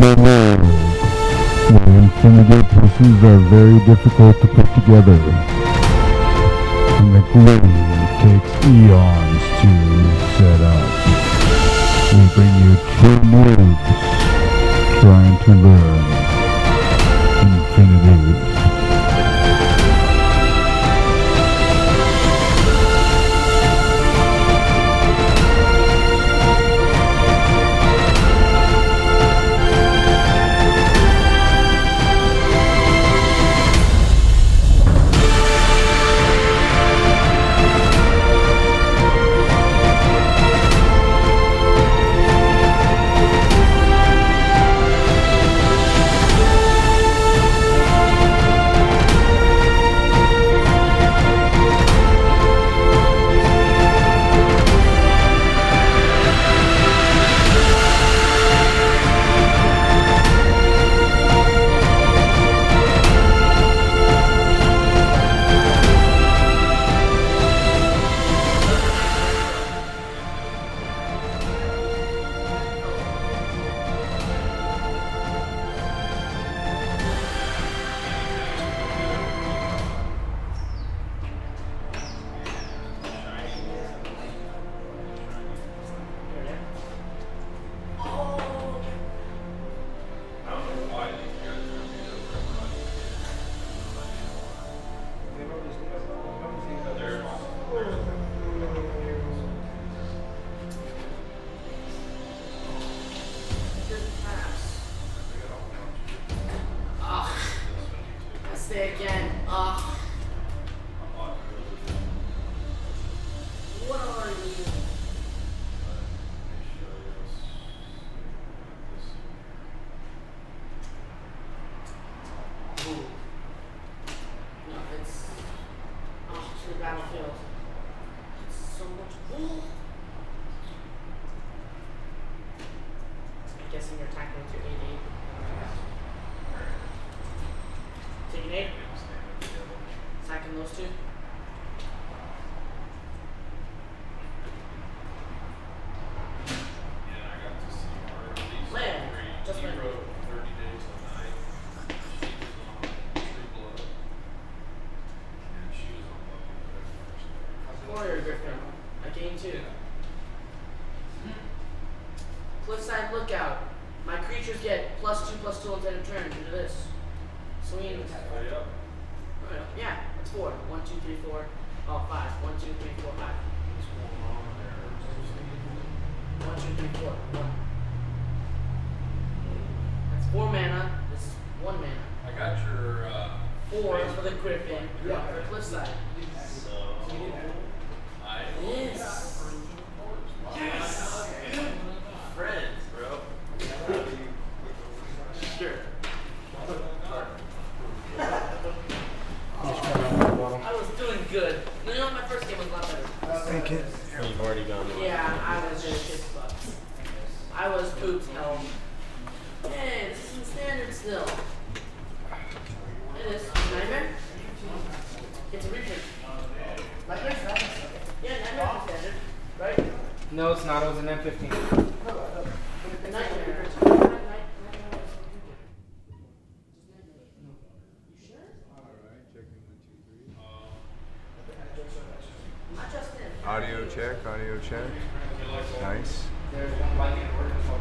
a world where infinity pieces are very difficult to put together, and the glue takes eons to set up. We bring you two noobs trying to learn infinity. Again. What are you? Ooh. No, it's to the battlefield. It's so much cool. I'm guessing you're tackling to 88. Taking 8. Attacking those two. Yeah, I got to see her. Land. Just he land. wrote 30 Days a Night. She was on True Blood. And she was on Lucky Blood. Warrior Griffin. I gained 2. Cliffside Lookout. My creatures get +2/+2 on end of turn due to this. Swing attack. Yep. Yeah, it's 4. 1, 2, 3, 4. Oh, 5. 1, 2, 3, 4, 5. What's going on there? 1, 2, 3, 4. 1. That's 4 mana. This is 1 mana. I got your 4 for the Griffin. 1 for the Cliffside. So I Yes. Yes. friends, bro. Sure. I was doing good. You know, my first game was a lot better. Thank you. You've already gone. Yeah, I was in shit spots. I was pooped hell. Hey, this isn't standard still. It is. Nightmare? It's a reprint. Nightmare? Yeah, Nightmare is standard. Right? No, it's not. It was an M15. Nightmare. Audio check, audio check. Nice. There's one like it working for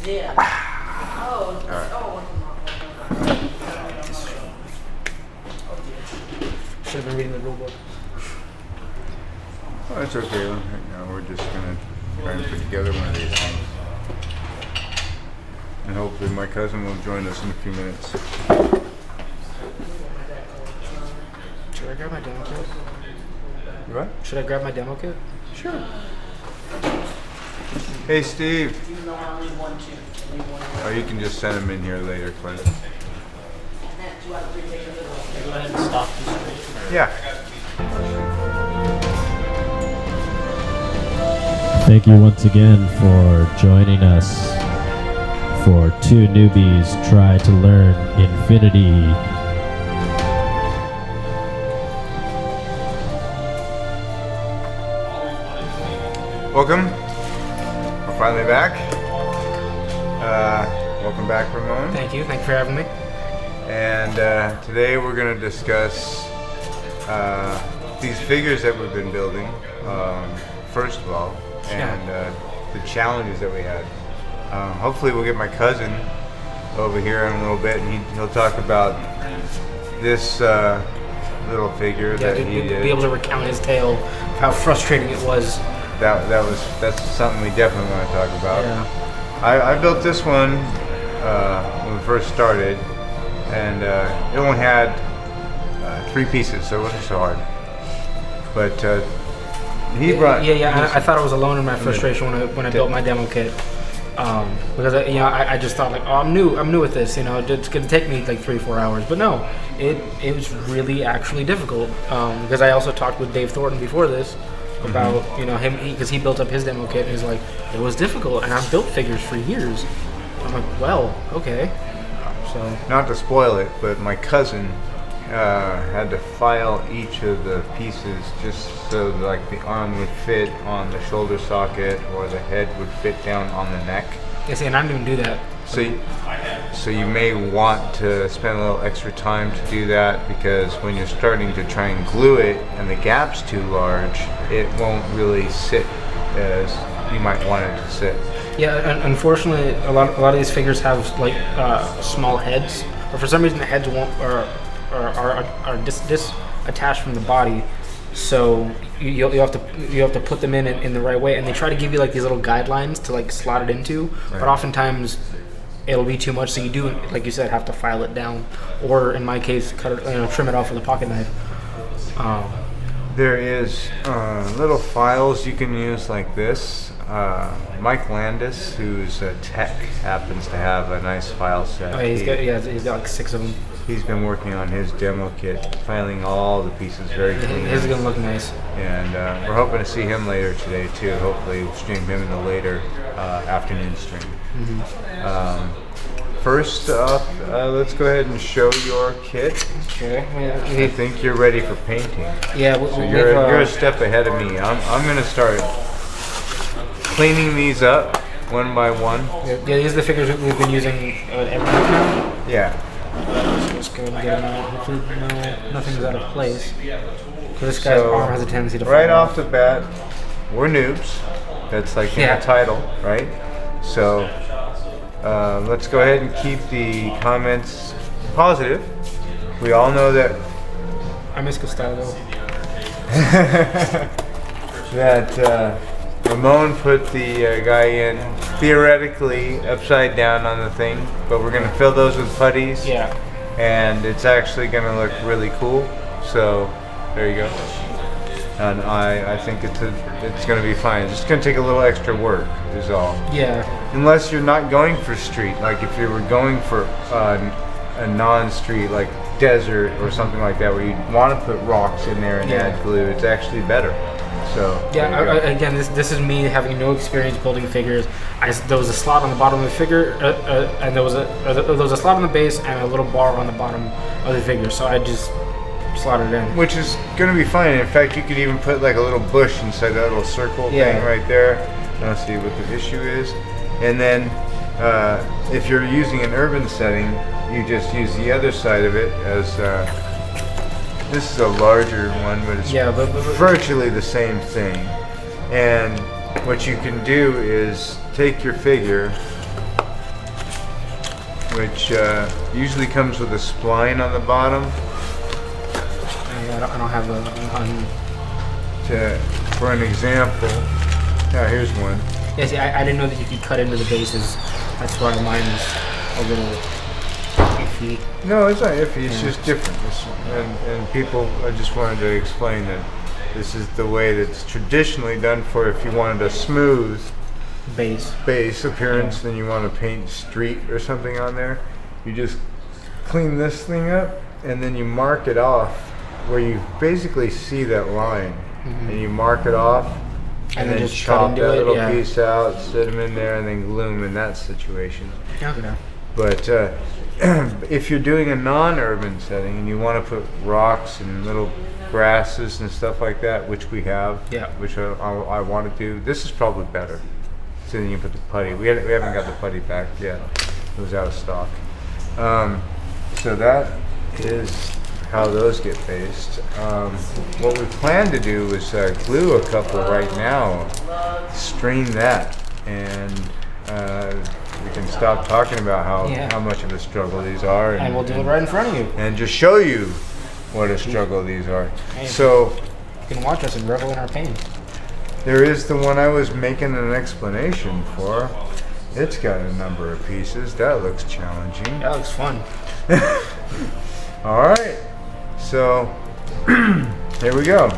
Yeah. Oh, oh, should have been reading the rule book. Well, that's okay. Right now we're just gonna try and put together one of these things. And hopefully my cousin will join us in a few minutes. Should I grab my demo kit? What? Should I grab my demo kit? Sure. Hey, Steve. No, I only 1, 2. Only 1. Oh, you can just send him in here later, Clint. And then 2 out of 3 take a little. Go ahead and stop the stream. Yeah. Thank you once again for joining us for Two Newbies Try to Learn Infinity. Welcome. We're finally back. Welcome back, Ramon. Thank you for having me. And today we're going to discuss these figures that we've been building, first of all, and the challenges that we had. Hopefully we'll get my cousin over here in a little bit, and he'll talk about this little figure that he did. Be able to recount his tale, how frustrating it was. That's something we definitely want to talk about. Yeah. I built this one when we first started, and it only had 3 pieces, so it wasn't so hard. But he brought. I thought I was alone in my frustration when I built my demo kit. Because I just thought like, oh, I'm new at this, it's gonna take me like 3-4 hours, but no, it was really actually difficult. Because I also talked with Dave Thornton before this about him, because he built up his demo kit, and he's like, it was difficult, and I've built figures for years. I'm like, well, okay. So not to spoil it, but my cousin had to file each of the pieces just so like the arm would fit on the shoulder socket or the head would fit down on the neck. yeah, see, and I didn't even do that. So you may want to spend a little extra time to do that, because when you're starting to try and glue it and the gap's too large, it won't really sit as you might want it to sit. Yeah, unfortunately, a lot of these figures have like small heads, or for some reason the heads won't are disattached from the body. So you have to put them in the right way, and they try to give you like these little guidelines to like slot it into, right. But oftentimes it'll be too much. So you do, like you said, have to file it down, or in my case, cut it, trim it off with a pocket knife. There is little files you can use like this. Mike Landis, who's a tech, happens to have a nice file set. Oh, he's got like 6 of them. He's been working on his demo kit, filing all the pieces very clean. His is gonna look nice. And we're hoping to see him later today too. Hopefully we'll stream him in the later afternoon stream. First up, let's go ahead and show your kit. Okay. I think you're ready for painting. Yeah. So you're a step ahead of me. I'm gonna start cleaning these up one by one. Yeah, these are the figures we've been using every week now. Yeah. So just go and get them out. Hopefully nothing's out of place. Because this guy's arm has a tendency to fall right off the bat, we're noobs. That's like in the title, right? So let's go ahead and keep the comments positive. We all know that I miss Gustavo. that Ramon put the guy in theoretically upside down on the thing, but we're gonna fill those with putties. Yeah. And it's actually gonna look really cool. So there you go. And I think it's gonna be fine. It's just gonna take a little extra work, is all. Yeah. Unless you're not going for street, like if you were going for a non-street, like desert or something like that, where you want to put rocks in there and add glue, it's actually better. So yeah, again, this is me having no experience building figures. There was a slot on the bottom of the figure, and there was a slot on the base and a little bar on the bottom of the figure. So I just slotted it in. Which is going to be fine. In fact, you could even put like a little bush inside that little circle thing right there. Now see what the issue is. And then if you're using an urban setting, you just use the other side of it as this is a larger one, but it's virtually the same thing. And what you can do is take your figure, which usually comes with a spline on the bottom. I don't have For an example, here's one. Yeah, see, I didn't know that you could cut into the bases. That's why mine is a little iffy. No, it's not iffy. It's just different. And people, I just wanted to explain that this is the way that's traditionally done for if you wanted a smooth base appearance, then you want to paint street or something on there. You just clean this thing up, and then you mark it off where you basically see that line, and you mark it off, and then just chop that little piece out, set them in there, and then glue them in that situation. Okay. But if you're doing a non-urban setting and you want to put rocks and little grasses and stuff like that, which we have, Yeah. which I want to do, this is probably better. So then you put the putty. We haven't got the putty back yet. It was out of stock. So that is how those get based. What we plan to do is glue a couple right now, stream that, and we can stop talking about how much of a struggle these are, And we'll do it right in front of you. and just show you what a struggle these are. Hey. So You can watch us and revel in our pain. there is the one I was making an explanation for. It's got a number of pieces. That looks challenging. That looks fun. All right, so here we go.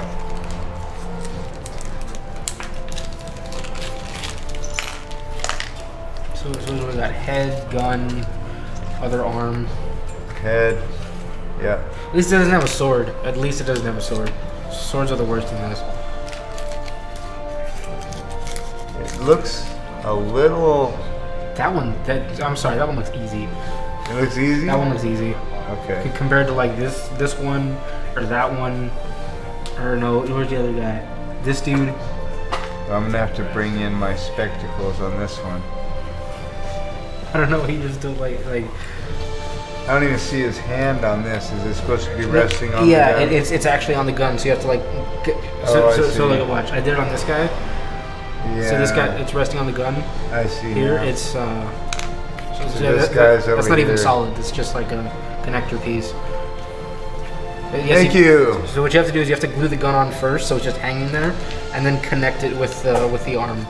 So we got head, gun, other arm. Head, yeah. At least it doesn't have a sword. At least it doesn't have a sword. Swords are the worst in this. It looks a little. I'm sorry, that one looks easy. It looks easy. That one looks easy. Okay. Compared to like this one, or that one, or no, where's the other guy? This dude. I'm gonna have to bring in my spectacles on this one. I don't know, he just don't like. I don't even see his hand on this. Is it supposed to be resting on? Yeah, the gun? it's actually on the gun, so you have to like. So like watch. I did it on this guy. Yeah. So this guy, it's resting on the gun. I see. Here, now. it's So this guy's over that's not even here. solid. It's just like a connector piece. But yes, Thank you. So what you have to do is you have to glue the gun on first, so it's just hanging there, and then connect it with the arm.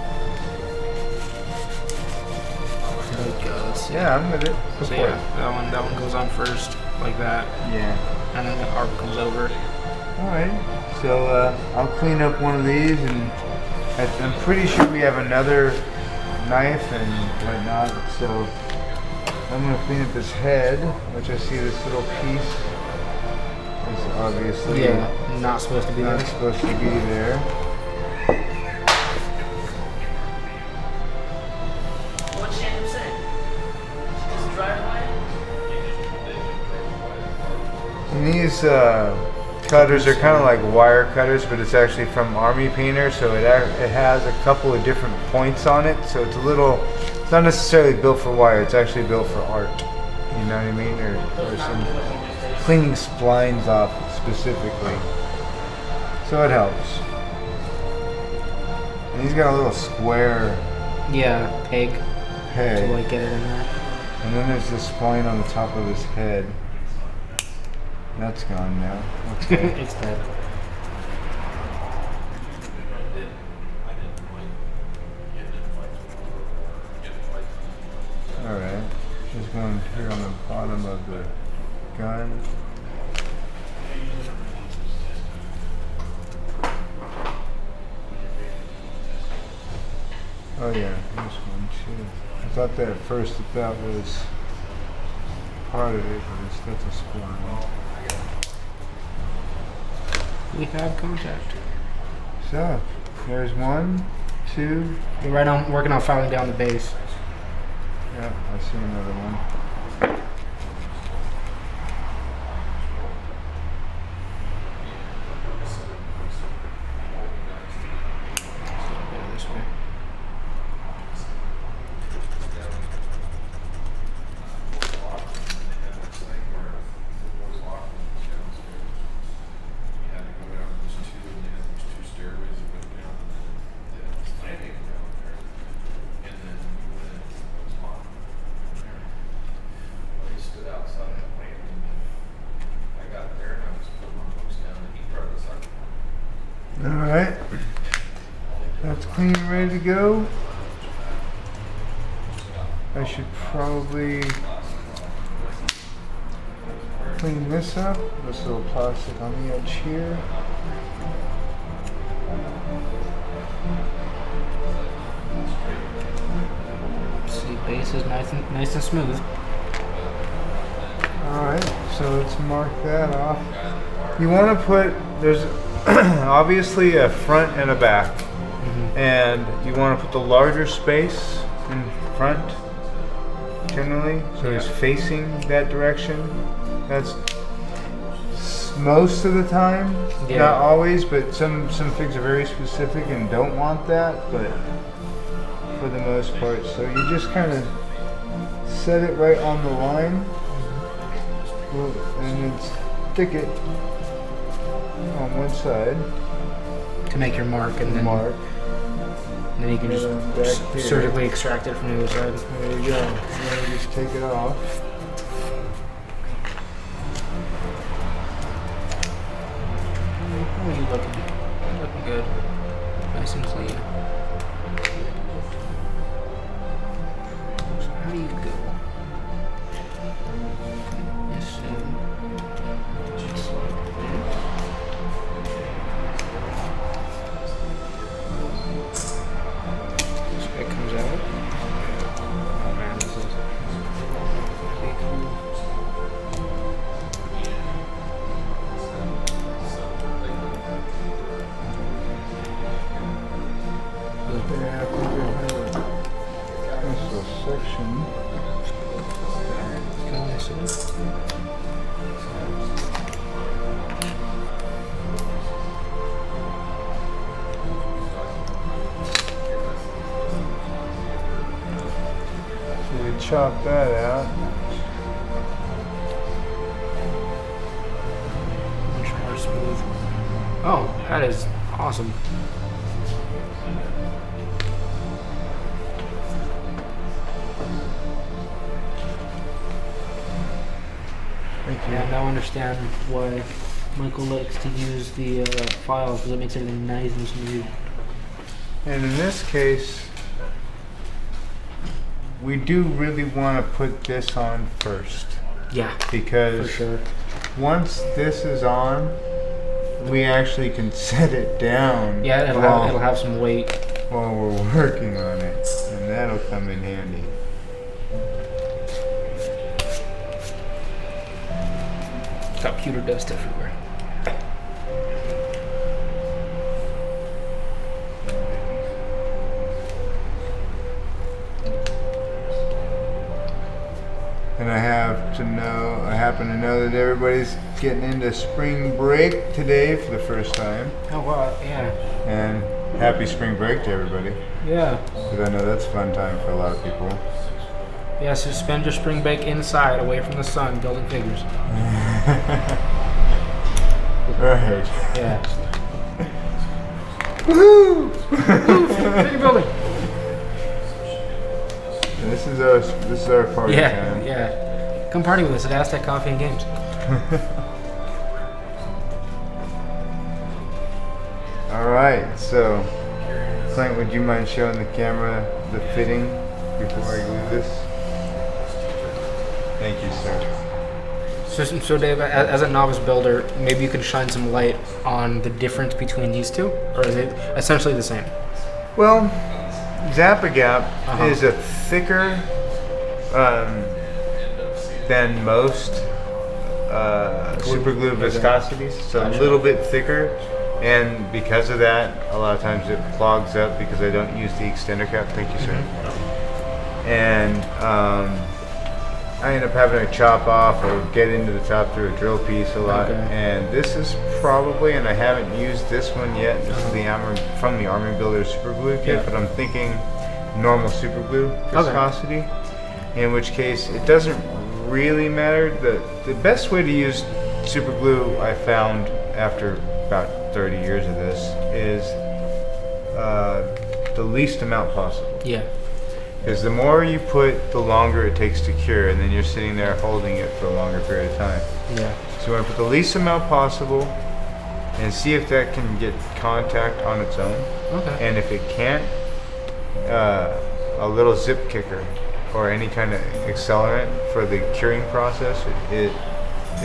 There it goes. Yeah, I'm with it. Go So for yeah, that one goes on first, like that, it. Yeah. and then the arm comes over. All right. So I'll clean up one of these, and I'm pretty sure we have another knife and whatnot. So I'm gonna clean up this head, which I see this little piece is obviously Not supposed to be not there. supposed to be there. What's Shannon saying? Just drive away? And these cutters are kind of like wire cutters, but it's actually from Army Painter, so it has a couple of different points on it. So it's it's not necessarily built for wire. It's actually built for art. You know what I mean? Or some cleaning splines off specifically. So it helps. And he's got a little square Yeah, peg to peg, like get it in there. and then there's this spline on the top of his head. That's gone now. Okay. It's dead. Alright, just going here on the bottom of the gun. Oh yeah, this one too. I thought that at first that was part of it, but that's a spline. We have contact. So, there's 1, 2. Right now, I'm working on filing down the base. Yeah, I see another one. This way. Alright. That's clean and ready to go. I should probably clean this up. This little plastic on the edge here. See, base is nice and smooth. Alright, so let's mark that off. You want to put, there's obviously a front and a back. And you want to put the larger space in front generally, so Yeah. it's facing that direction. That's most of the time, Yeah. not always, but some figs are very specific and don't want that, but for the most part. So you just kind of set it right on the line, and then stick it on one side. To make your mark, and then Mark. then you can And then back just here. surgically extract it from the other side. There you go. And then you just take it off. How are you looking? You're looking good. Nice and clean. So how do you go? Yes, so it comes out. Oh man, this is pretty cool. Yeah, I think I have a nice little section. Can I see it? So we chop that out. Much more smooth. Oh, that is awesome. Thank you. Yeah, now I understand why Michael likes to use the files, because it makes everything nice and smooth. And in this case, we do really want to put this on first, Yeah, for because sure. once this is on, we actually can set it down Yeah, it'll have some weight. while we're working on it, and that'll come in handy. Got pewter dust everywhere. And I happen to know that everybody's getting into spring break today for the first time. Oh wow, yeah. And happy spring break to everybody, Yeah. because I know that's a fun time for a lot of people. Yeah, so spend your spring break inside, away from the sun, building figures. Right. Yeah. Woohoo! Figure building. This is our party Yeah, time. yeah. Come party with us at Aztec Coffee and Games. All right, so Clint, would you mind showing the camera the fitting before I glue this? Thank you, sir. So Dave, as a novice builder, maybe you could shine some light on the difference between these two, or is it essentially the same? Well, Zap-A-Gap Uh-huh. is a thicker than most super glue viscosities, so a Gotcha. little bit thicker. And because of that, a lot of times it clogs up because I don't use the extender cap. Thank you, sir. And I end up having to chop off or get into the top through a drill piece a lot. Okay. And this is probably, and I haven't used this one yet. This is the from the Army Builder Super Glue kit, Yeah. but I'm thinking normal super glue viscosity. In which case, it doesn't really matter. The best way to use super glue I found after about 30 years of this is the least amount possible. Yeah. Because the more you put, the longer it takes to cure, and then you're sitting there holding it for a longer period of time. Yeah. So you want to put the least amount possible and see if that can get contact on its own. Okay. And if it can't, a little zip kicker or any kind of accelerant for the curing process, it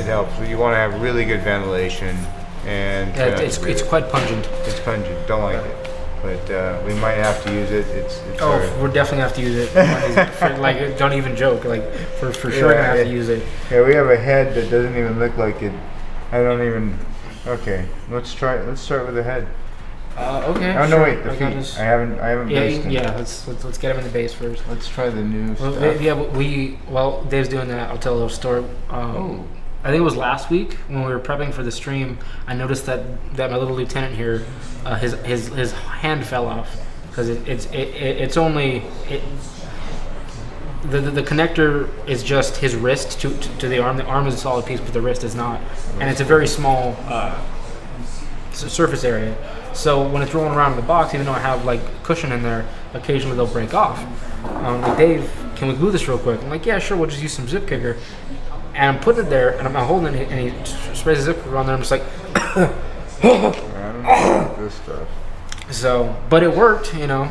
helps. But you want to have really good ventilation, and Yeah, it's quite pungent. it's pungent. Don't like it, but we might have to use it. It's Oh, hard. we're definitely gonna have to use it. Like, don't even joke. Like, for sure, Yeah, gonna have to use it. Yeah, we have a head that doesn't even look like it. I don't even. Okay, let's try. Let's start with the head. Okay. Oh no, sure. wait, the feet. I haven't based him. Yeah. Let's get him in the base first. Let's try the new Well, stuff. Dave's doing that. I'll tell a little story. I think it was last week when we were prepping for the stream. I noticed that my little lieutenant here, his hand fell off because it's only the connector is just his wrist to the arm. The arm is a solid piece, but the wrist is not, and it's a very small surface area. So when it's rolling around in the box, even though I have like cushion in there, occasionally they'll break off. Like, Dave, can we glue this real quick? I'm like, yeah, sure. We'll just use some zip kicker. And I'm putting it there, and I'm holding it, and he sprays the zip kicker on there. I'm just like, I don't know about this stuff. So, but it worked, you know.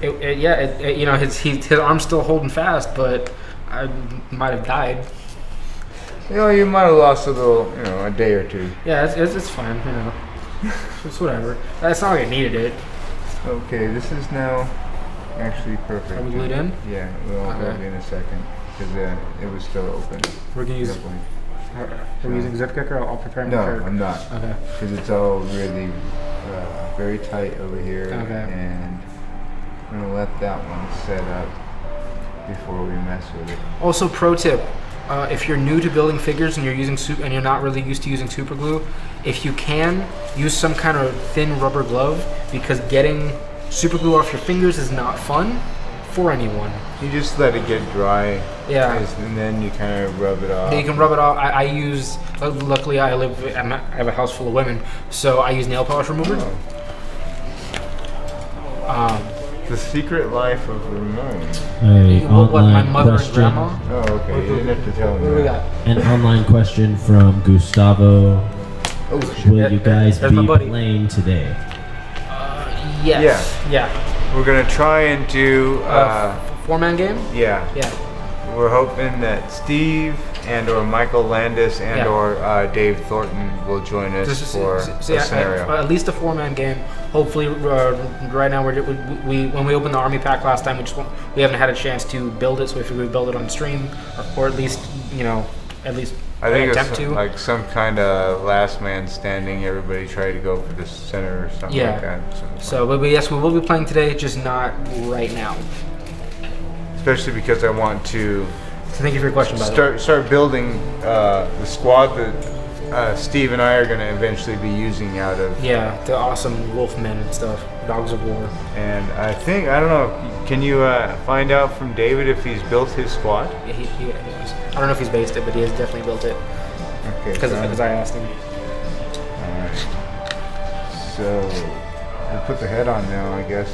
You know, his arm's still holding fast, but I might have died. You know, you might have lost a day or two. Yeah, it's fine, you know. It's whatever. It's not like I needed it. Okay, this is now actually perfect. Are we glued in? Yeah, we'll glue it in a second because it was still open. We're gonna use. Are we using zip kicker? I'll prepare. No, I'm not. Okay. Because it's all really very tight over here, Okay. and I'm gonna let that one set up before we mess with it. Also, pro tip: if you're new to building figures and you're not really used to using super glue, if you can use some kind of thin rubber glove, because getting super glue off your fingers is not fun for anyone. You just let it get dry. Yeah. And then you kind of rub it off. You can rub it off. I use. Luckily, I have a house full of women, so I use nail polish remover. The Secret Life of Ramon. An My online mother and question. grandma. Oh, okay. You didn't have to tell me What do we that. got? An online question from Gustavo. Oh, shit. Will you guys There's my be buddy. playing today? Yes. Yeah. We're going to try and do... 4-man game. yeah. Yeah. We're hoping that Steve and or Michael Landis and Yeah. or Dave Thornton will join us for a scenario. At least a 4-man game. Hopefully, right now we when we opened the army pack last time, we haven't had a chance to build it, so we figured we'd build it on stream, or at least I think attempt it's to. like some kind of last man standing. Everybody try to go for the center or something like that. So, but yes, we will be playing today, just not right now. Especially because I want to So thank you for your question, by the way. start building the squad that Steve and I are going to eventually be using out of. Yeah, the awesome wolfmen and stuff, dogs of war. And I don't know, can you find out from David if he's built his squad? Yeah, he is. I don't know if he's based it, but he has definitely built it Okay. because I asked him. Alright. So, we'll put the head on now, I guess.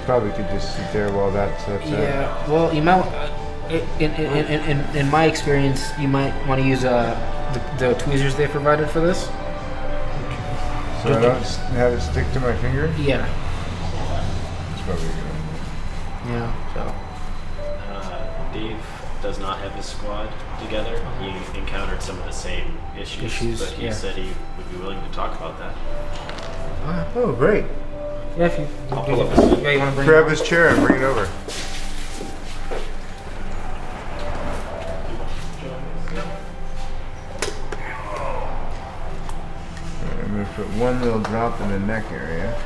Probably could just sit there while that sets up. Yeah, well, you might. In my experience, you might want to use the tweezers they provided for this. So I don't have it stick to my finger? Yeah. That's probably good. Yeah. So. Dave does not have his squad together. He encountered some of the same issues, but he said he would be willing to talk about that. Oh, great. Yeah, if you. I'll pull up his- Yeah, you want to bring. Grab his chair and bring it over. I'm going to put one little drop in the neck area.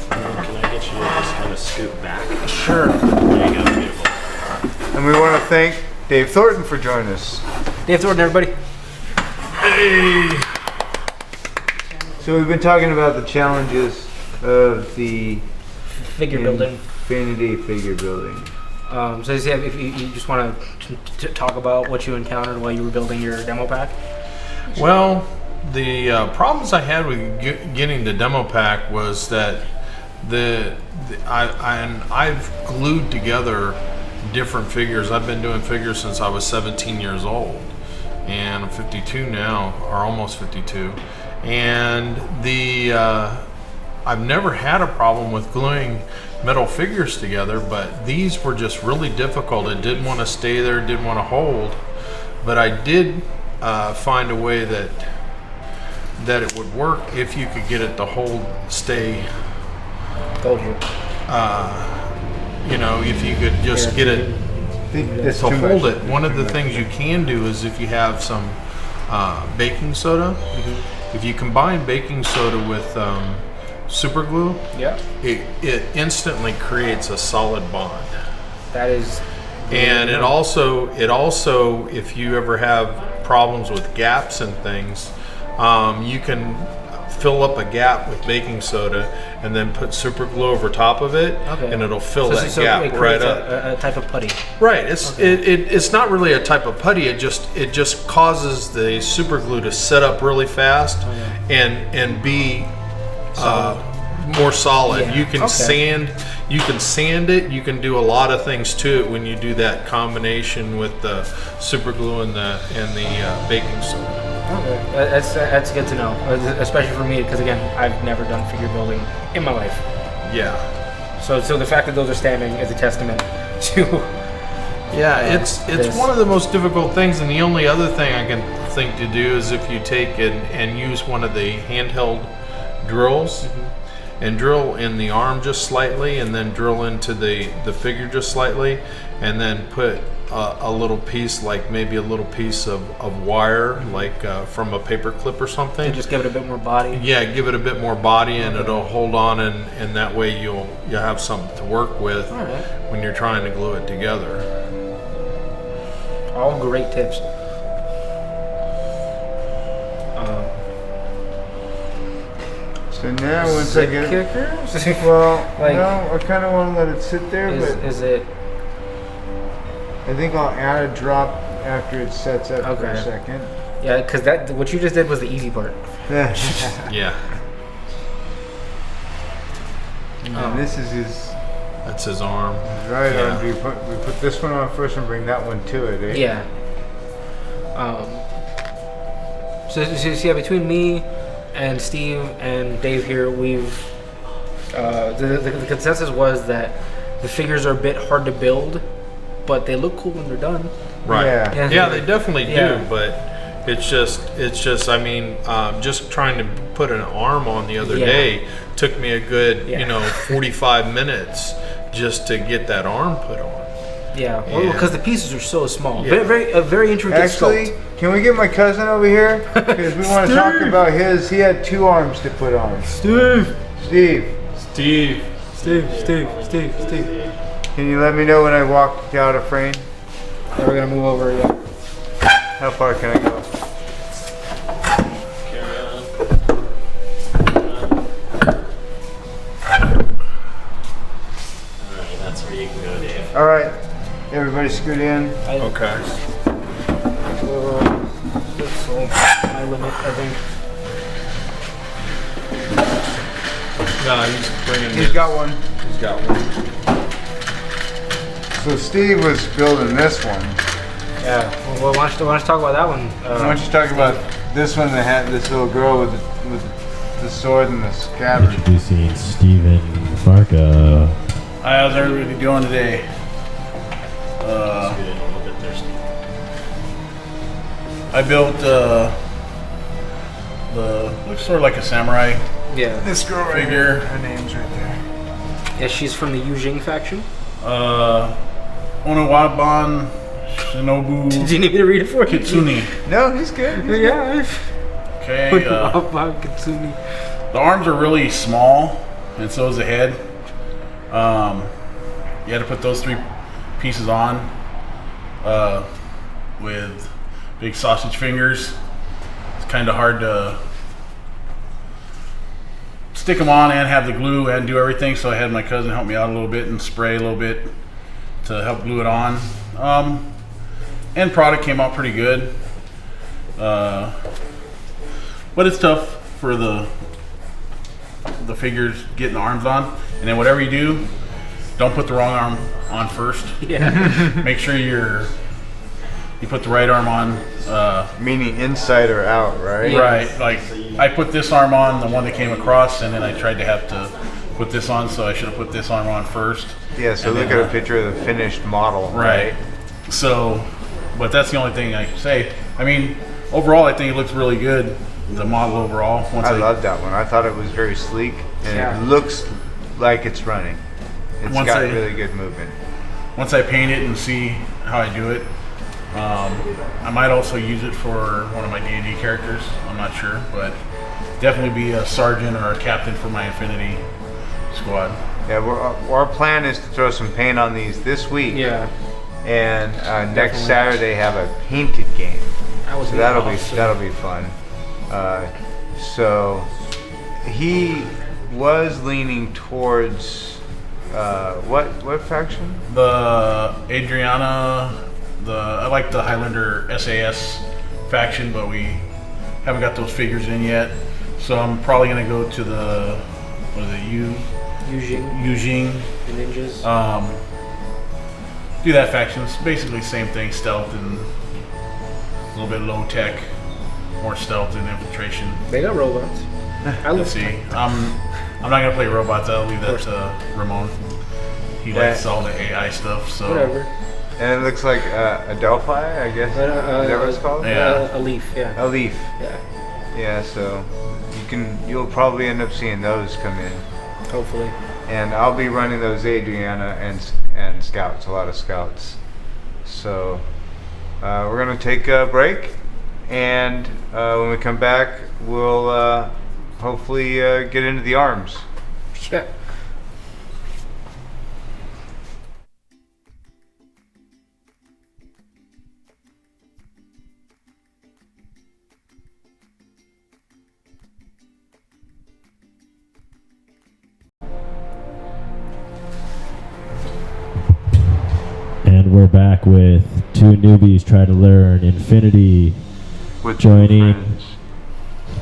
Can I get you to just kind of scoot back? Sure. There you go, beautiful. And we want to thank Dave Thornton for joining us. Dave Thornton, everybody. So we've been talking about the challenges of the Figure building. Infinity figure building. So yeah, if you just want to talk about what you encountered while you were building your demo pack. Well, the problems I had with getting the demo pack was that I've glued together different figures. I've been doing figures since I was 17 years old, and I'm 52 now, or almost 52. And I've never had a problem with gluing metal figures together, but these were just really difficult. It didn't want to stay there, didn't want to hold. But I did find a way that it would work if you could get it to stay. Told you. If you could just get it That's to too hold much. it. One of the things you can do is if you have some baking soda, if you combine baking soda with super glue, Yeah. it instantly creates a solid bond. That is. And it also, if you ever have problems with gaps and things, you can fill up a gap with baking soda and then put super glue over top of it, and it'll fill that gap it right creates up. a type of putty. Right. It's not really a type of putty. It just causes the super glue to set up really fast and be more solid. Yeah. You can sand it. You can do a lot of things to it when you do that combination with the super glue and the baking soda. Okay, that's good to know, especially for me, because again, I've never done figure building in my life. Yeah. So the fact that those are standing is a testament to. Yeah, it's one of the most difficult things, and the only other thing I can think to do is if you take and use one of the handheld drills and drill in the arm just slightly, and then drill into the figure just slightly, and then put a little piece, like maybe a little piece of wire, like from a paper clip or something. And just give it a bit more body. Yeah, give it a bit more body, and it'll hold on, and that way you'll have something to work with when you're trying to glue it together. All great tips. So now once I get kickers, well, like, no, I kind of want to let it sit there, but is it? I think I'll add a drop after it sets up for a Okay. second. Yeah, because what you just did was the easy part. Yeah, And this is his that's his arm. right Yeah. arm. We put this one on first and bring that one to it, eh? Yeah. So yeah, between me and Steve and Dave here, we've the consensus was that the figures are a bit hard to build, but they look cool when they're done. Right. Yeah. Yeah, they definitely do, Yeah. but it's just I mean, just trying to put an arm on the other Yeah. day took me a good, Yeah. 45 minutes just to get that arm put on. Yeah, Yeah. because the pieces are so small. Yeah. A very intricate Actually, sculpt. can we get my cousin over here? Because we want to talk about his. He had 2 arms to put on. Steve. Steve, can you let me know when I walk out of frame? Yeah, we're gonna move over. Yeah. How far can I go? Carry on. Alright, that's where you can go, Dave. All right, everybody scoot in. Okay. That's like my limit, I think. No, he's bringing. He's got one. He's got one. So Steve was building this one. Yeah. Well, why don't you talk about that one? Why don't you talk about this one that had this little girl with the sword and the scabbard? Introducing Steven Barca. Hi, how's everybody doing today? Scoot in a little bit there, Steve. I built the looks sort of like a samurai Yeah. This girl right figure. here. Her name's right there. Yeah, she's from the Yujing faction. Onawaban Shinobu Do you need me to read it for you? Kitsune. No, he's good. He's good. Yeah. Okay, Kitsune. the arms are really small, and so is the head. You had to put those 3 pieces on with big sausage fingers. It's kind of hard to stick them on and have the glue and do everything, so I had my cousin help me out a little bit and spray a little bit to help glue it on. End product came out pretty good, but it's tough for the figures getting the arms on. And then whatever you do, don't put the wrong arm on first. Yeah. Make sure you put the right arm on. Meaning inside or out, right? Yeah. Right, like I put this arm on, the one that came across, and then I tried to have to put this on, so I should have put this arm on first. Yeah, so And look then, at a picture of the finished model. Right. So, but that's the only thing I can say. I mean, overall, I think it looks really good, the model overall. I love that one. I thought it was very sleek, and Yeah. it looks like it's running. It's Once got I- really good movement. Once I paint it and see how I do it, I might also use it for one of my D&D characters. I'm not sure, but definitely be a sergeant or a captain for my Infinity squad. Yeah, our plan is to throw some paint on these this week. Yeah. And next Saturday have a painted game. So that'll be fun. So he was leaning towards what faction? The Adriana. I like the Highlander SAS faction, but we haven't got those figures in yet. So I'm probably gonna go to the Yujing. The ninjas. Do that faction. It's basically the same thing, stealth and a little bit low tech, more stealth and infiltration. They got robots. Let's see. I'm not gonna play robots. I'll leave that to Ramon. He likes all the AI stuff. So whatever. And it looks like a Delphi, I guess. Is that what it's called? Yeah. A leaf. Yeah. A leaf. Yeah. Yeah. So you'll probably end up seeing those come in. Hopefully. And I'll be running those Adriana and scouts, a lot of scouts. So we're gonna take a break, and when we come back, we'll hopefully get into the arms. Yeah. And we're back with two newbies try to learn Infinity, With joining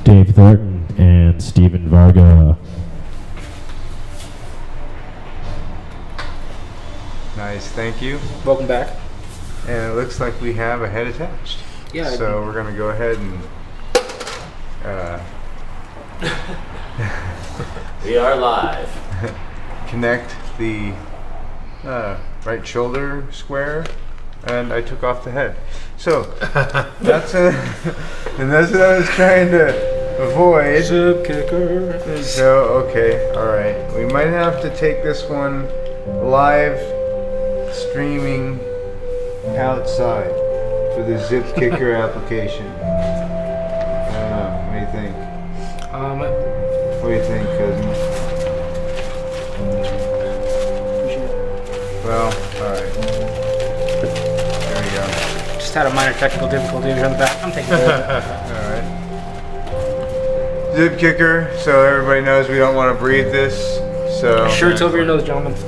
Dave Thornton and Stephen Varga. Nice, thank you. Welcome back. And it looks like we have a head attached. Yeah. So we're gonna go ahead and We are live. connect the right shoulder square, and I took off the head. So that's and that's what I was trying to avoid. Zip kicker. So okay, all right. We might have to take this one live streaming outside for the zip kicker application. I don't know. What do you think? What do you think, cousin? Well, alright. There we go. Just had a minor technical difficulty on the back. I'm taking it. Alright. Zip kicker, so everybody knows we don't want to breathe this. So Sure, it's over your nose, gentlemen.